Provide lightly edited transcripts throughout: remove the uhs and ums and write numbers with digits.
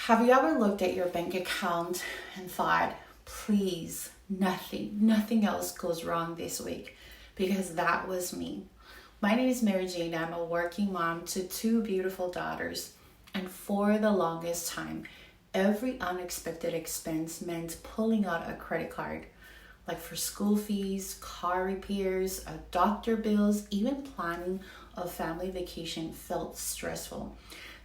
Have you ever looked at your bank account and thought, please, nothing else goes wrong this week? Because that was me. My name is Mary Jane. I'm a working mom to two beautiful daughters. And for the longest time, every unexpected expense meant pulling out a credit card. Like for school fees, car repairs, doctor bills, even planning a family vacation felt stressful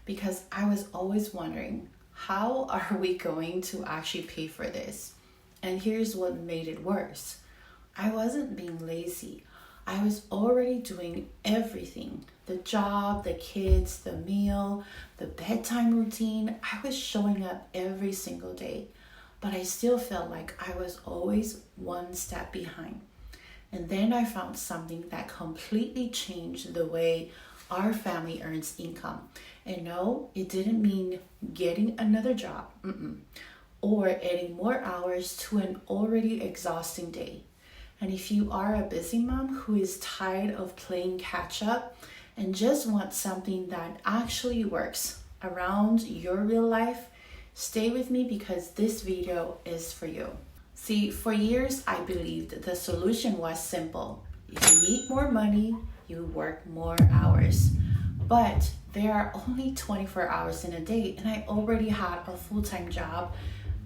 because I was always wondering, how are we going to actually pay for this? And here's what made it worse. I wasn't being lazy. I was already doing everything. The job, the kids, the meal, the bedtime routine. I was showing up every single day. But I still felt like I was always one step behind. And then I found something that completely changed the way our family earns income. And no, it didn't mean getting another job or adding more hours to an already exhausting day. And if you are a busy mom who is tired of playing catch up and just wants something that actually works around your real life, stay with me because this video is for you. See, for years I believed the solution was simple. If you need more money, you work more hours. But there are only 24 hours in a day, and I already had a full-time job,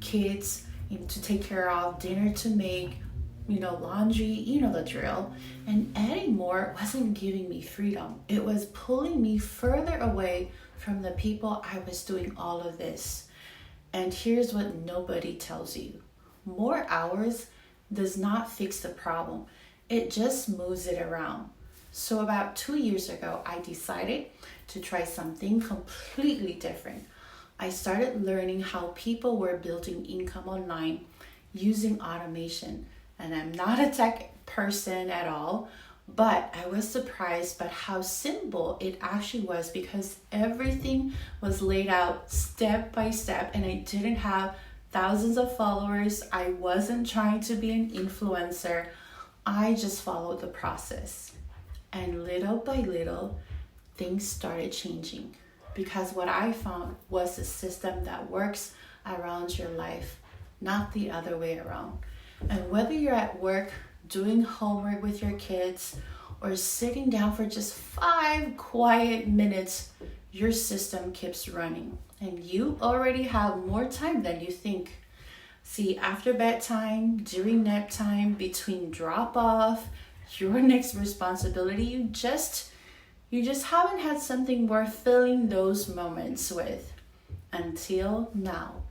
kids to take care of, dinner to make, laundry, the drill. And adding more wasn't giving me freedom. It was pulling me further away from the people I was doing all of this. And here's what nobody tells you. More hours does not fix the problem. It just moves it around. So about 2 years ago, I decided to try something completely different. I started learning how people were building income online using automation. And I'm not a tech person at all, but I was surprised by how simple it actually was because everything was laid out step by step and I didn't have thousands of followers. I wasn't trying to be an influencer. I just followed the process. And little by little, things started changing because what I found was a system that works around your life, not the other way around. And whether you're at work, doing homework with your kids, or sitting down for just 5 quiet minutes, your system keeps running. And you already have more time than you think. See, after bedtime, during nap time, between drop off, your next responsibility, you just haven't had something worth filling those moments with until now.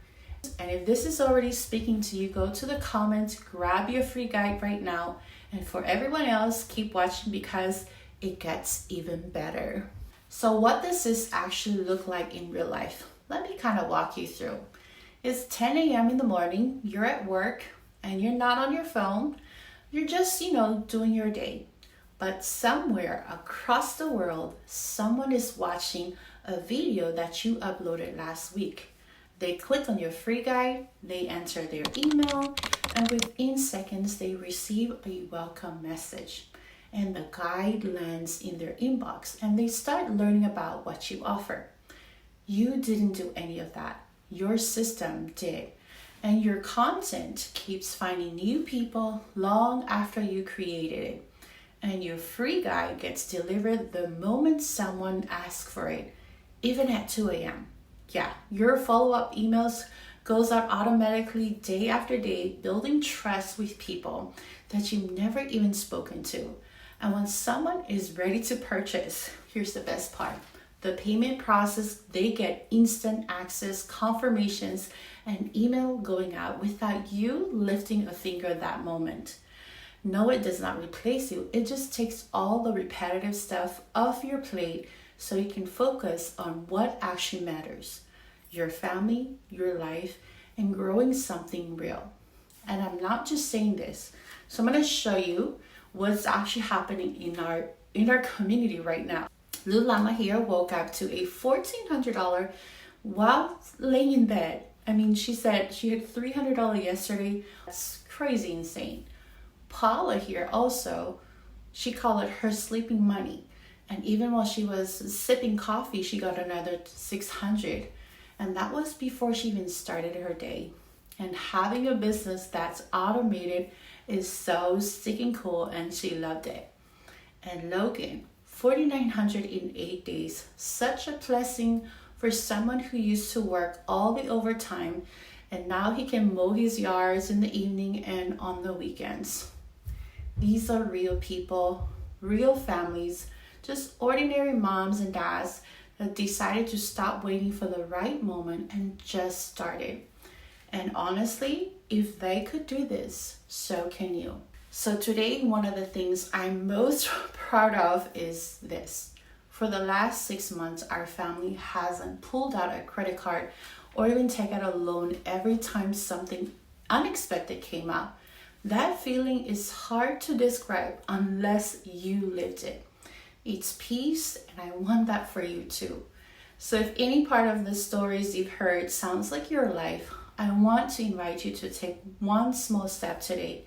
And if this is already speaking to you, go to the comments, grab your free guide right now. And for everyone else, keep watching because it gets even better. So what does this actually look like in real life? Let me kind of walk you through. It's 10 a.m. in the morning, you're at work and you're not on your phone. You're just, doing your day. But somewhere across the world, someone is watching a video that you uploaded last week. They click on your free guide, they enter their email, and within seconds, they receive a welcome message. And the guide lands in their inbox, and they start learning about what you offer. You didn't do any of that. Your system did. And your content keeps finding new people long after you created it. And your free guide gets delivered the moment someone asks for it, even at 2 a.m. Yeah, your follow-up emails goes out automatically day after day, building trust with people that you've never even spoken to. And when someone is ready to purchase, here's the best part. The payment process, they get instant access, confirmations, and email going out without you lifting a finger at that moment. No, it does not replace you. It just takes all the repetitive stuff off your plate so you can focus on what actually matters. Your family, your life, and growing something real. And I'm not just saying this. So I'm going to show you what's actually happening in our community right now. Lulama here woke up to a $1,400 while laying in bed. I mean, she said she had $300 yesterday. That's crazy insane. Paula here also, she called it her sleeping money. And even while she was sipping coffee, she got another $600. And that was before she even started her day. And having a business that's automated is so sticking cool, and she loved it. And Logan, 4,900 in 8 days, such a blessing for someone who used to work all the overtime, and now he can mow his yards in the evening and on the weekends. These are real people, real families, just ordinary moms and dads that decided to stop waiting for the right moment and just started. And honestly, if they could do this, so can you. So today, one of the things I'm most proud of is this. For the last 6 months, our family hasn't pulled out a credit card or even taken out a loan every time something unexpected came up. That feeling is hard to describe unless you lived it. It's peace, and I want that for you too. So if any part of the stories you've heard sounds like your life, I want to invite you to take one small step today.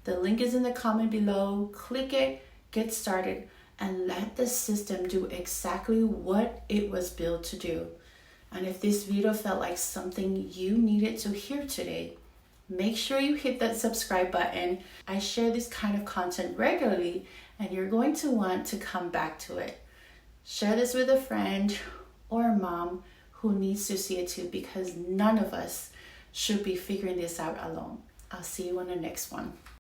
The link is in the comment below. Click it, get started, and let the system do exactly what it was built to do. And if this video felt like something you needed to hear today, make sure you hit that subscribe button. I share this kind of content regularly, and you're going to want to come back to it. Share this with a friend or a mom who needs to see it too, because none of us should be figuring this out alone. I'll see you on the next one.